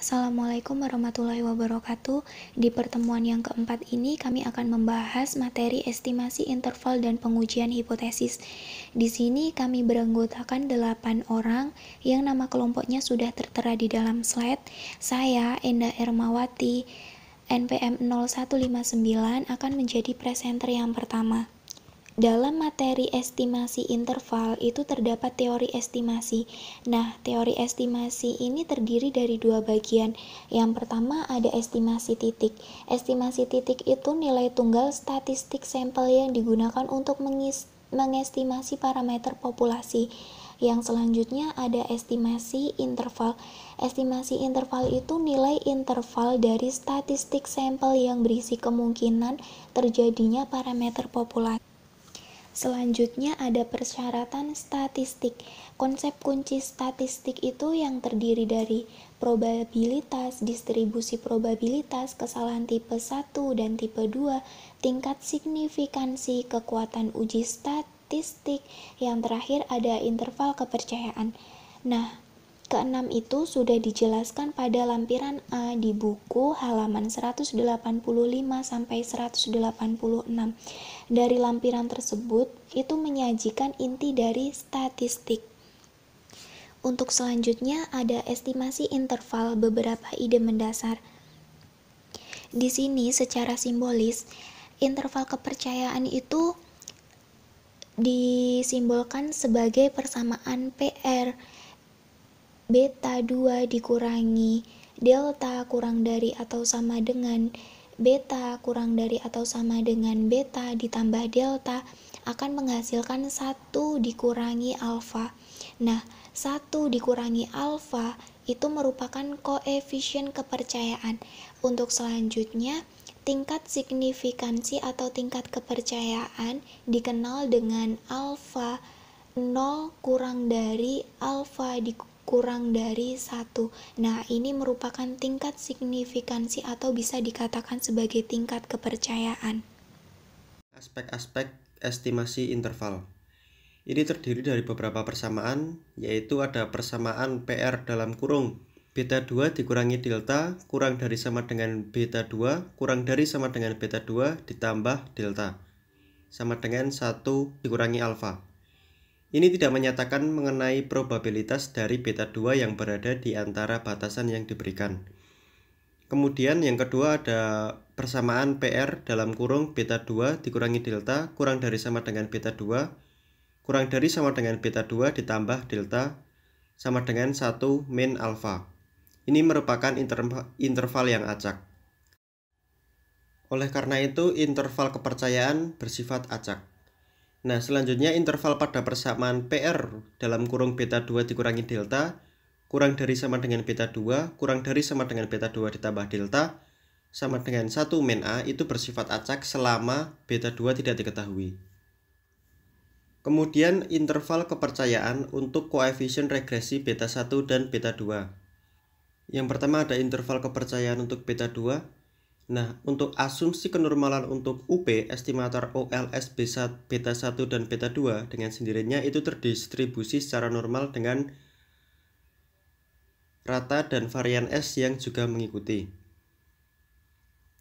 Assalamualaikum warahmatullahi wabarakatuh. Di pertemuan yang keempat ini kami akan membahas materi estimasi interval dan pengujian hipotesis. Di sini kami beranggotakan 8 orang yang nama kelompoknya sudah tertera di dalam slide. Saya, Enda Ermawati, NPM 0159 akan menjadi presenter yang pertama. Dalam materi estimasi interval itu terdapat teori estimasi. Nah, teori estimasi ini terdiri dari dua bagian. Yang pertama ada estimasi titik. Estimasi titik itu nilai tunggal statistik sampel yang digunakan untuk mengestimasi parameter populasi. Yang selanjutnya ada estimasi interval. Estimasi interval itu nilai interval dari statistik sampel yang berisi kemungkinan terjadinya parameter populasi. Selanjutnya ada persyaratan statistik. Konsep kunci statistik itu yang terdiri dari probabilitas, distribusi probabilitas, kesalahan tipe 1 dan tipe 2, tingkat signifikansi, kekuatan uji statistik, yang terakhir ada interval kepercayaan. Nah, keenam itu sudah dijelaskan pada lampiran A di buku halaman 185 sampai 186. Dari lampiran tersebut itu menyajikan inti dari statistik. Untuk selanjutnya ada estimasi interval, beberapa ide mendasar. Di sini secara simbolis interval kepercayaan itu disimbolkan sebagai persamaan PR beta 2 dikurangi delta kurang dari atau sama dengan beta kurang dari atau sama dengan beta ditambah delta akan menghasilkan 1 dikurangi alfa. Nah, 1 dikurangi alfa itu merupakan koefisien kepercayaan. Untuk selanjutnya, tingkat signifikansi atau tingkat kepercayaan dikenal dengan alfa 0 kurang dari alfa kurang dari 1. Nah, ini merupakan tingkat signifikansi atau bisa dikatakan sebagai tingkat kepercayaan. Aspek-aspek estimasi interval. Ini terdiri dari beberapa persamaan, yaitu ada persamaan PR dalam kurung beta 2 dikurangi delta kurang dari sama dengan beta 2 kurang dari sama dengan beta 2 ditambah delta sama dengan 1 dikurangi alfa. Ini tidak menyatakan mengenai probabilitas dari beta 2 yang berada di antara batasan yang diberikan. Kemudian yang kedua ada persamaan PR dalam kurung beta 2 dikurangi delta kurang dari sama dengan beta 2 kurang dari sama dengan beta 2 ditambah delta sama dengan 1 min alfa. Ini merupakan interval yang acak. Oleh karena itu interval kepercayaan bersifat acak. Nah, selanjutnya interval pada persamaan PR dalam kurung beta 2 dikurangi delta kurang dari sama dengan beta 2 kurang dari sama dengan beta 2 ditambah delta sama dengan 1 min A itu bersifat acak selama beta 2 tidak diketahui. Kemudian interval kepercayaan untuk koefisien regresi beta 1 dan beta 2. Yang pertama ada interval kepercayaan untuk beta 2. Nah, untuk asumsi kenormalan untuk UP, estimator OLS beta 1 dan beta 2 dengan sendirinya itu terdistribusi secara normal dengan rata dan varian S yang juga mengikuti.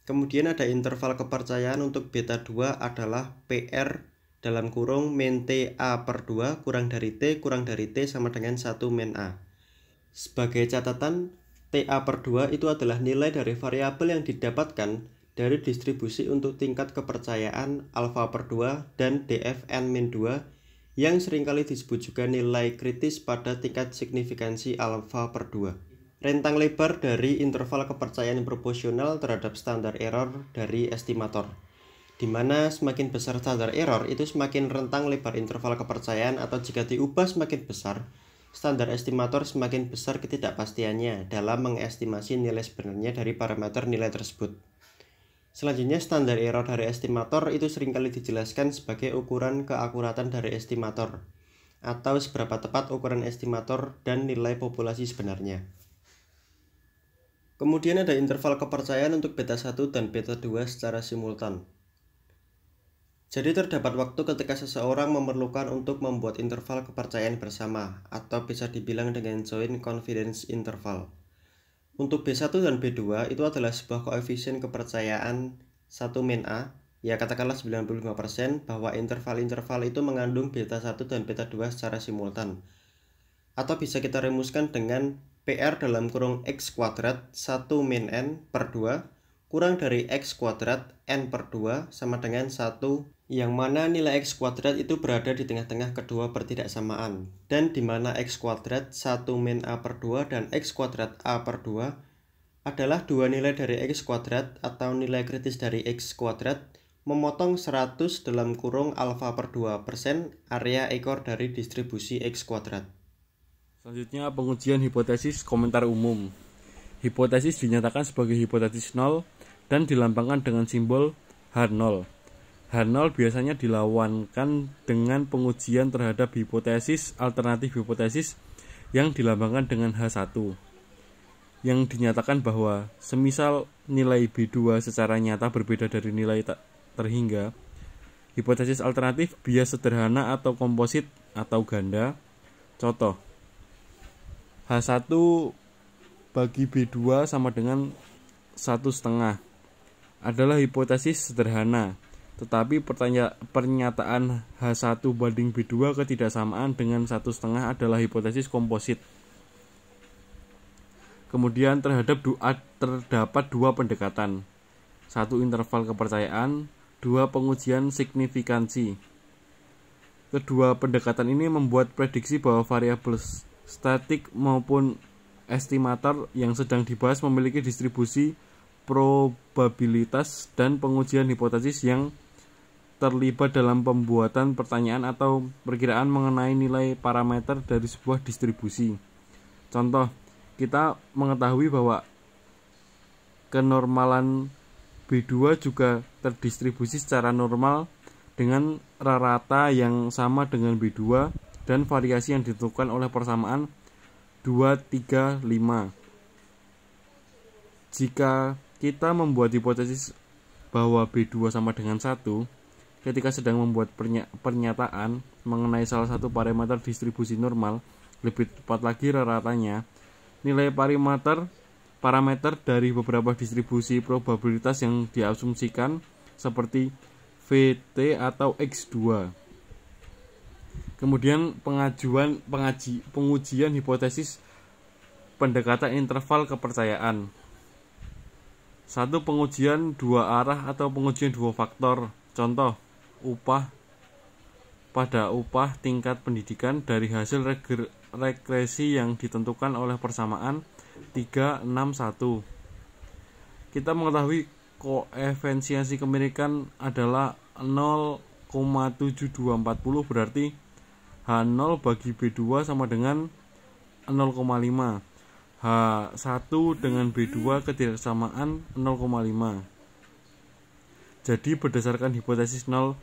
Kemudian ada interval kepercayaan untuk beta 2 adalah PR dalam kurung min T A per 2 kurang dari T kurang dari T sama dengan 1 min A. Sebagai catatan, TA per 2 itu adalah nilai dari variabel yang didapatkan dari distribusi untuk tingkat kepercayaan alfa per 2 dan DFN-2 yang seringkali disebut juga nilai kritis pada tingkat signifikansi alfa per 2. Rentang lebar dari interval kepercayaan proporsional terhadap standar error dari estimator, di mana semakin besar standar error itu semakin rentang lebar interval kepercayaan, atau jika diubah semakin besar, standar estimator semakin besar ketidakpastiannya dalam mengestimasi nilai sebenarnya dari parameter nilai tersebut. Selanjutnya, standar error dari estimator itu seringkali dijelaskan sebagai ukuran keakuratan dari estimator, atau seberapa tepat ukuran estimator dan nilai populasi sebenarnya. Kemudian ada interval kepercayaan untuk beta 1 dan beta 2 secara simultan. Jadi terdapat waktu ketika seseorang memerlukan untuk membuat interval kepercayaan bersama, atau bisa dibilang dengan joint confidence interval. Untuk B1 dan B2 itu adalah sebuah koefisien kepercayaan 1 min A, ya katakanlah 95% bahwa interval-interval itu mengandung beta 1 dan beta 2 secara simultan. Atau bisa kita rumuskan dengan PR dalam kurung X kuadrat 1 min N per 2 kurang dari X kuadrat N per 2 sama dengan 1, yang mana nilai X kuadrat itu berada di tengah-tengah kedua pertidaksamaan, dan di mana X kuadrat 1 min A per 2 dan X kuadrat A per 2 adalah dua nilai dari X kuadrat atau nilai kritis dari X kuadrat memotong 100 dalam kurung alfa per 2% area ekor dari distribusi X kuadrat. Selanjutnya pengujian hipotesis komentar umum. Hipotesis dinyatakan sebagai hipotesis nol dan dilambangkan dengan simbol H0. H0 biasanya dilawankan dengan pengujian terhadap hipotesis alternatif hipotesis yang dilambangkan dengan H1. Yang dinyatakan bahwa semisal nilai B2 secara nyata berbeda dari nilai terhingga, hipotesis alternatif bias sederhana atau komposit atau ganda. Contoh, H1 bagi B2 sama dengan 1,5 adalah hipotesis sederhana, tetapi pernyataan H1 banding B2 ketidaksamaan dengan 1,5 adalah hipotesis komposit. Kemudian terdapat dua pendekatan, satu interval kepercayaan, dua pengujian signifikansi. Kedua pendekatan ini membuat prediksi bahwa variabel statik maupun estimator yang sedang dibahas memiliki distribusi probabilitas dan pengujian hipotesis yang terlibat dalam pembuatan pertanyaan atau perkiraan mengenai nilai parameter dari sebuah distribusi. Contoh, kita mengetahui bahwa kenormalan B2 juga terdistribusi secara normal dengan rata yang sama dengan B2 dan variasi yang ditentukan oleh persamaan 2, 3, 5. Jika kita membuat hipotesis bahwa B2 sama dengan 1, ketika sedang membuat pernyataan mengenai salah satu parameter distribusi normal, lebih tepat lagi rata-ratanya, nilai parameter dari beberapa distribusi probabilitas yang diasumsikan seperti VT atau X2. Kemudian pengujian hipotesis pendekatan interval kepercayaan. Satu, pengujian dua arah atau pengujian dua faktor. Contoh, upah tingkat pendidikan dari hasil regresi yang ditentukan oleh persamaan 3, 6, 1. Kita mengetahui koefisiensi kemirikan adalah 0,7240, berarti H0 bagi B2 sama dengan 0,5. H1 dengan B2 ketidaksamaan 0,5. Jadi berdasarkan hipotesis 0,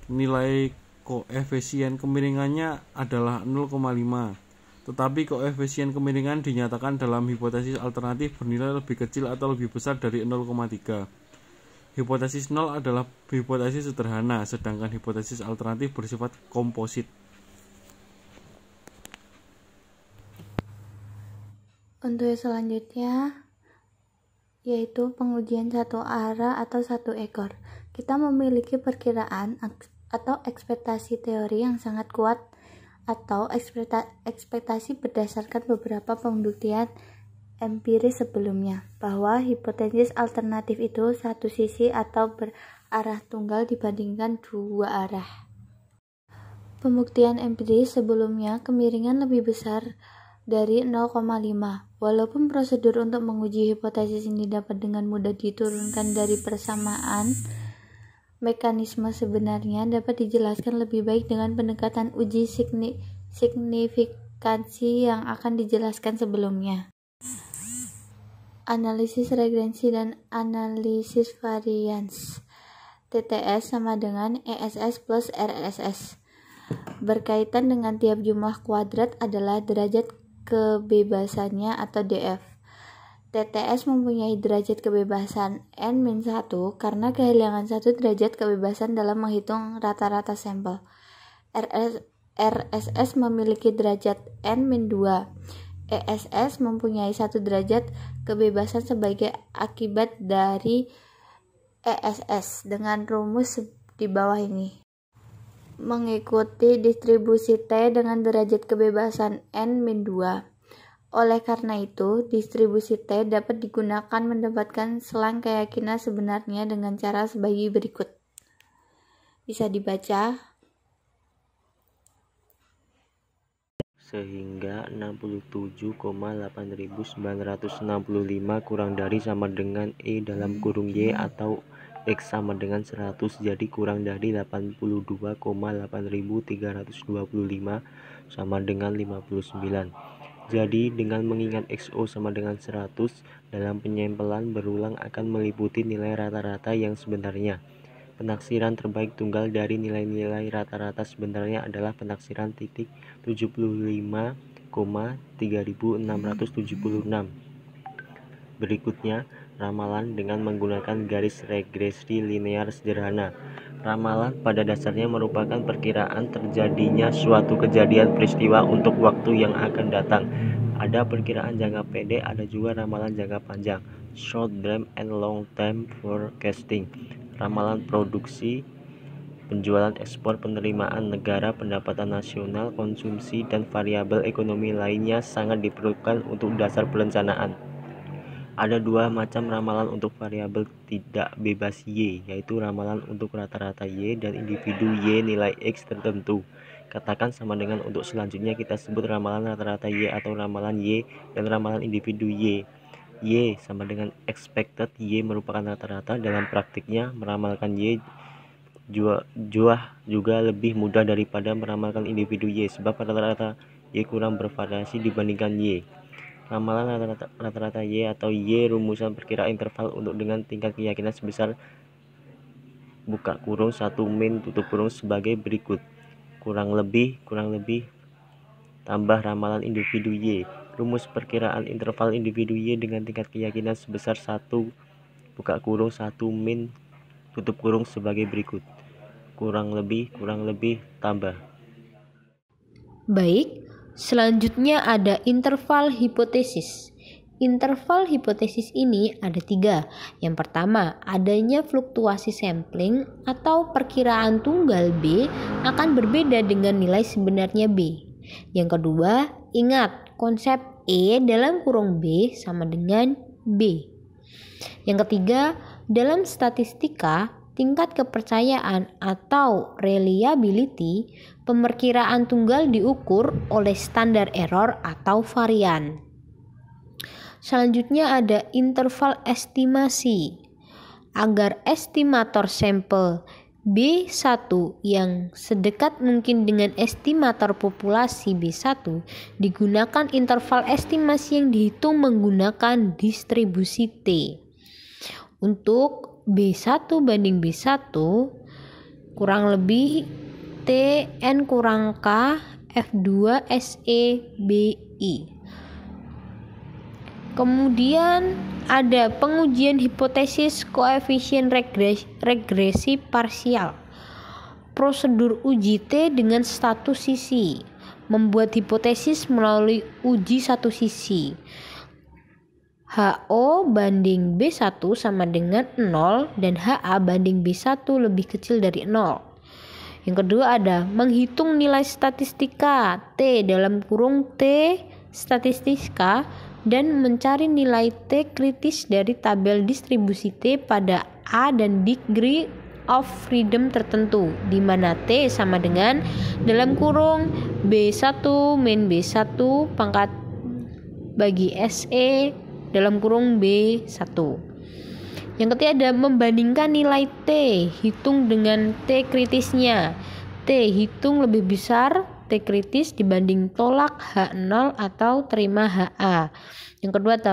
nilai koefisien kemiringannya adalah 0,5. Tetapi koefisien kemiringan dinyatakan dalam hipotesis alternatif bernilai lebih kecil atau lebih besar dari 0,3. Hipotesis 0 adalah hipotesis sederhana, sedangkan hipotesis alternatif bersifat komposit. Untuk selanjutnya yaitu pengujian satu arah atau satu ekor. Kita memiliki perkiraan atau ekspektasi teori yang sangat kuat atau ekspektasi berdasarkan beberapa pembuktian empiris sebelumnya bahwa hipotesis alternatif itu satu sisi atau berarah tunggal dibandingkan dua arah. Pembuktian empiris sebelumnya kemiringan lebih besar dari 0,5. Walaupun prosedur untuk menguji hipotesis ini dapat dengan mudah diturunkan dari persamaan, mekanisme sebenarnya dapat dijelaskan lebih baik dengan pendekatan uji signifikansi yang akan dijelaskan sebelumnya. Analisis regressi dan analisis varians. TTS sama dengan ESS plus RSS. Berkaitan dengan tiap jumlah kuadrat adalah derajat kebebasannya atau DF. TTS mempunyai derajat kebebasan N-1 karena kehilangan 1 derajat kebebasan dalam menghitung rata-rata sampel. RSS memiliki derajat N-2 ESS mempunyai 1 derajat kebebasan sebagai akibat dari ESS dengan rumus di bawah ini. Mengikuti distribusi T dengan derajat kebebasan N-2. Oleh karena itu, distribusi T dapat digunakan mendapatkan selang keyakinan sebenarnya dengan cara sebagai berikut. Bisa dibaca. Sehingga 67,8965 kurang dari sama dengan E dalam kurung Y atau X sama dengan 100, jadi kurang dari 82,8325 sama dengan 59. Jadi dengan mengingat XO sama dengan 100, dalam penyempelan berulang akan meliputi nilai rata-rata yang sebenarnya. Penaksiran terbaik tunggal dari nilai-nilai rata-rata sebenarnya adalah penaksiran titik 75,3676. Berikutnya, ramalan dengan menggunakan garis regresi linear sederhana. Ramalan pada dasarnya merupakan perkiraan terjadinya suatu kejadian peristiwa untuk waktu yang akan datang. Ada perkiraan jangka pendek, ada juga ramalan jangka panjang, short term and long term forecasting. Ramalan produksi, penjualan, ekspor, penerimaan negara, pendapatan nasional, konsumsi, dan variabel ekonomi lainnya sangat diperlukan untuk dasar perencanaan. Ada 2 macam ramalan untuk variabel tidak bebas Y, yaitu ramalan untuk rata-rata Y dan individu Y nilai X tertentu. Katakan sama dengan untuk selanjutnya kita sebut ramalan rata-rata Y atau ramalan Y dan ramalan individu Y. Y sama dengan expected Y merupakan rata-rata. Dalam praktiknya, meramalkan Y juga lebih mudah daripada meramalkan individu Y, sebab rata-rata Y kurang bervariasi dibandingkan Y. Ramalan rata-rata Y atau Y rumusan perkiraan interval untuk dengan tingkat keyakinan sebesar buka kurung 1 min tutup kurung sebagai berikut. Kurang lebih tambah ramalan individu Y. Rumus perkiraan interval individu Y dengan tingkat keyakinan sebesar 1 buka kurung 1 min tutup kurung sebagai berikut. Kurang lebih tambah. Baik, selanjutnya ada interval hipotesis. Interval hipotesis ini ada 3. Yang pertama, adanya fluktuasi sampling atau perkiraan tunggal B akan berbeda dengan nilai sebenarnya B. Yang kedua, ingat konsep E dalam kurung B sama dengan B. Yang ketiga, dalam statistika, tingkat kepercayaan atau reliability, pemerkiraan tunggal diukur oleh standar error atau varian. Selanjutnya ada interval estimasi. Agar estimator sampel B1 yang sedekat mungkin dengan estimator populasi B1, digunakan interval estimasi yang dihitung menggunakan distribusi T. Untuk B1 banding B1 kurang lebih Tn kurang K F2 SE BI. Kemudian ada pengujian hipotesis koefisien regresi parsial. Prosedur uji T dengan status sisi. Membuat hipotesis melalui uji satu sisi. HO banding B1 sama dengan 0 dan HA banding B1 lebih kecil dari 0. Yang kedua ada menghitung nilai statistika T dalam kurung T statistika dan mencari nilai T kritis dari tabel distribusi T pada A dan degree of freedom tertentu, di mana T sama dengan dalam kurung B1 min B1 pangkat bagi SE dalam kurung B1. Yang ketiga ada membandingkan nilai T hitung dengan T kritisnya. T hitung lebih besar T kritis dibanding tolak H0 atau terima HA. Yang kedua T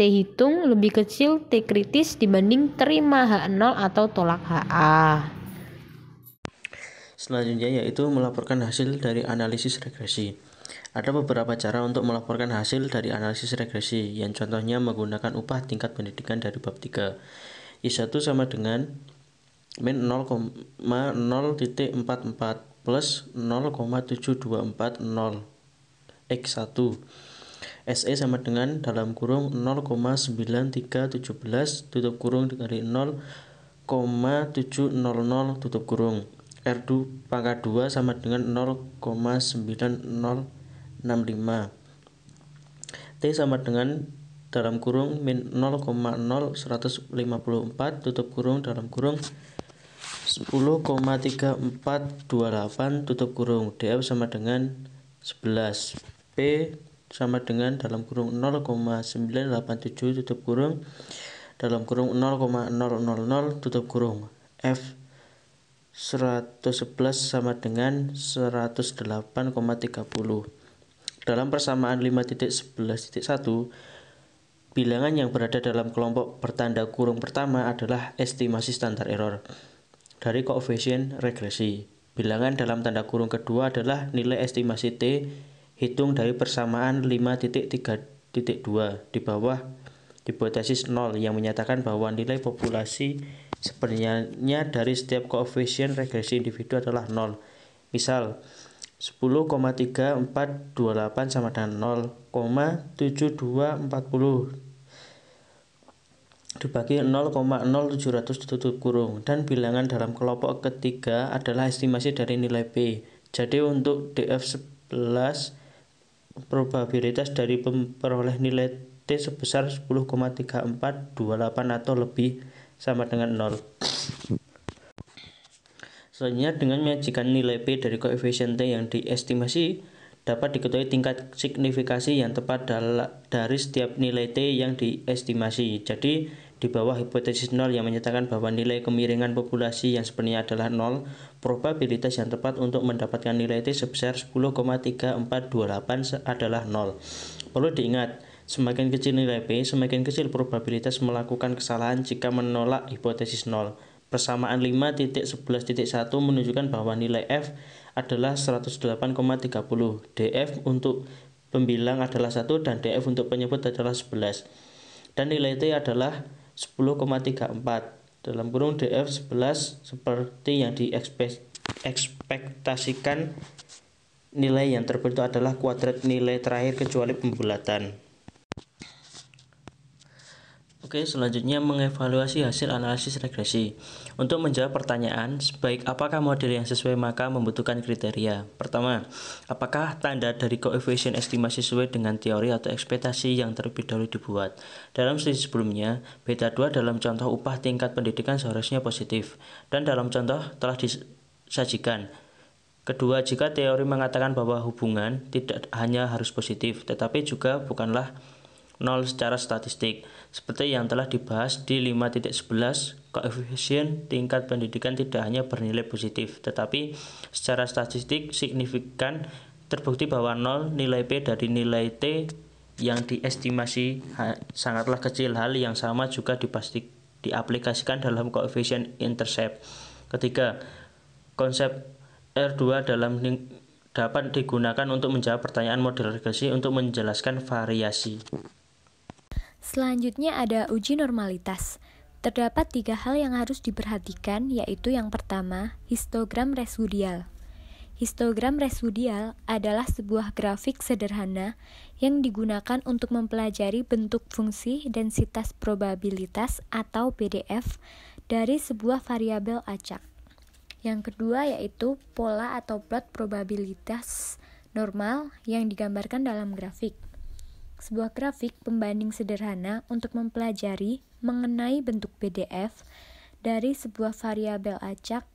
hitung lebih kecil T kritis dibanding terima H0 atau tolak HA. Selanjutnya yaitu melaporkan hasil dari analisis regresi. Ada beberapa cara untuk melaporkan hasil dari analisis regresi, yang contohnya menggunakan upah tingkat pendidikan dari bab 3. I1 sama dengan min 0,0.44 plus 0,7240 X1. SE sama dengan dalam kurung 0,9317 tutup kurung dari 0,700 tutup kurung. R2 pangkat 2 sama dengan 0,9065. T sama dengan dalam kurung min 0,0154 tutup kurung dalam kurung 10,3428 tutup kurung. DF sama dengan 11. P sama dengan dalam kurung 0,987 tutup kurung dalam kurung 0,000 tutup kurung. F 111 sama dengan 108,30. Dalam persamaan 5.11.1, bilangan yang berada dalam kelompok bertanda kurung pertama adalah estimasi standar error dari koefisien regresi. Bilangan dalam tanda kurung kedua adalah nilai estimasi T hitung dari persamaan 5.3.2 di bawah hipotesis 0 yang menyatakan bahwa nilai populasi sebenarnya dari setiap koefisien regresi individu adalah 0. Misal 10,3428 sama dengan 0,7240 dibagi 0,0700 tutup kurung, dan bilangan dalam kelompok ketiga adalah estimasi dari nilai P. Jadi untuk DF11 probabilitas dari memperoleh nilai T sebesar 10,3428 atau lebih sama dengan 0. Selanjutnya, dengan menyajikan nilai P dari koefisien T yang diestimasi, dapat diketahui tingkat signifikasi yang tepat dari setiap nilai T yang diestimasi. Jadi, di bawah hipotesis 0 yang menyatakan bahwa nilai kemiringan populasi yang sebenarnya adalah 0, probabilitas yang tepat untuk mendapatkan nilai T sebesar 10,3428 adalah 0. Perlu diingat, semakin kecil nilai P, semakin kecil probabilitas melakukan kesalahan jika menolak hipotesis 0. Persamaan 5.11.1 menunjukkan bahwa nilai F adalah 108,30, DF untuk pembilang adalah 1, dan DF untuk penyebut adalah 11. Dan nilai T adalah 10,34. Dalam kurung DF 11 seperti yang diekspektasikan, nilai yang terbentuk adalah kuadrat nilai terakhir kecuali pembulatan. Oke, selanjutnya mengevaluasi hasil analisis regresi. Untuk menjawab pertanyaan, sebaik apakah model yang sesuai maka membutuhkan kriteria. Pertama, apakah tanda dari koefisien estimasi sesuai dengan teori atau ekspektasi yang terlebih dahulu dibuat. Dalam studi sebelumnya, beta 2 dalam contoh upah tingkat pendidikan seharusnya positif, dan dalam contoh telah disajikan. Kedua, jika teori mengatakan bahwa hubungan tidak hanya harus positif, tetapi juga bukanlah 0 secara statistik. Seperti yang telah dibahas di 5.11, koefisien tingkat pendidikan tidak hanya bernilai positif, tetapi secara statistik signifikan terbukti bahwa 0 nilai P dari nilai T yang diestimasi sangatlah kecil. Hal yang sama juga diaplikasikan dalam koefisien intercept. Ketiga, konsep R2 dapat digunakan untuk menjawab pertanyaan model regresi untuk menjelaskan variasi. Selanjutnya ada uji normalitas. Terdapat 3 hal yang harus diperhatikan, yaitu yang pertama, histogram residual. Histogram residual adalah sebuah grafik sederhana yang digunakan untuk mempelajari bentuk fungsi densitas probabilitas atau PDF dari sebuah variabel acak. Yang kedua yaitu pola atau plot probabilitas normal yang digambarkan dalam grafik. Sebuah grafik pembanding sederhana untuk mempelajari mengenai bentuk PDF dari sebuah variabel acak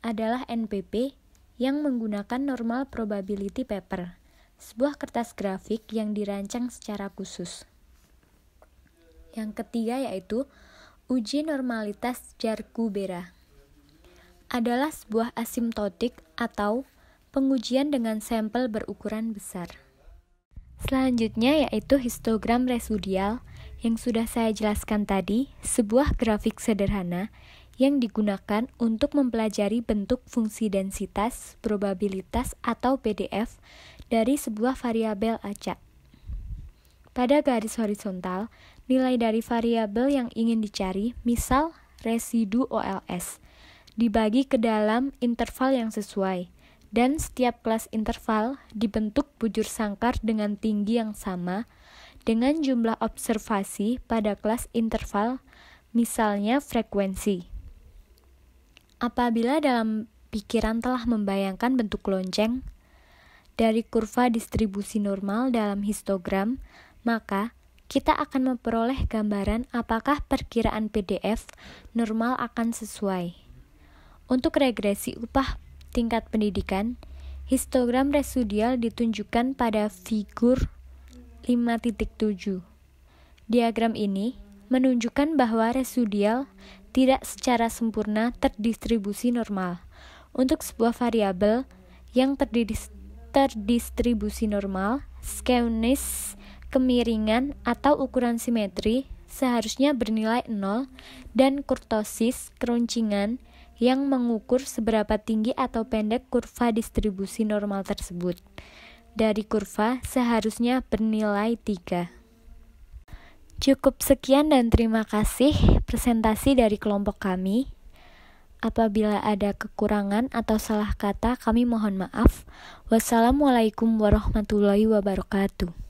adalah NPP yang menggunakan normal probability paper, sebuah kertas grafik yang dirancang secara khusus. Yang ketiga yaitu uji normalitas Jar-Kubera. Adalah sebuah asimptotik atau pengujian dengan sampel berukuran besar. Selanjutnya yaitu histogram residual yang sudah saya jelaskan tadi, sebuah grafik sederhana yang digunakan untuk mempelajari bentuk fungsi densitas, probabilitas, atau PDF dari sebuah variabel acak. Pada garis horizontal, nilai dari variabel yang ingin dicari, misal residu OLS, dibagi ke dalam interval yang sesuai, dan setiap kelas interval dibentuk bujur sangkar dengan tinggi yang sama dengan jumlah observasi pada kelas interval, misalnya frekuensi. Apabila dalam pikiran telah membayangkan bentuk lonceng dari kurva distribusi normal dalam histogram, maka kita akan memperoleh gambaran apakah perkiraan PDF normal akan sesuai. Untuk regresi upah tingkat pendidikan, histogram residual ditunjukkan pada figur 5.7. Diagram ini menunjukkan bahwa residual tidak secara sempurna terdistribusi normal. Untuk sebuah variabel yang terdistribusi normal, skewness, kemiringan, atau ukuran simetri seharusnya bernilai 0 dan kurtosis, keruncingan, yang mengukur seberapa tinggi atau pendek kurva distribusi normal tersebut dari kurva seharusnya bernilai 3. Cukup sekian dan terima kasih presentasi dari kelompok kami. Apabila ada kekurangan atau salah kata, kami mohon maaf. Wassalamualaikum warahmatullahi wabarakatuh.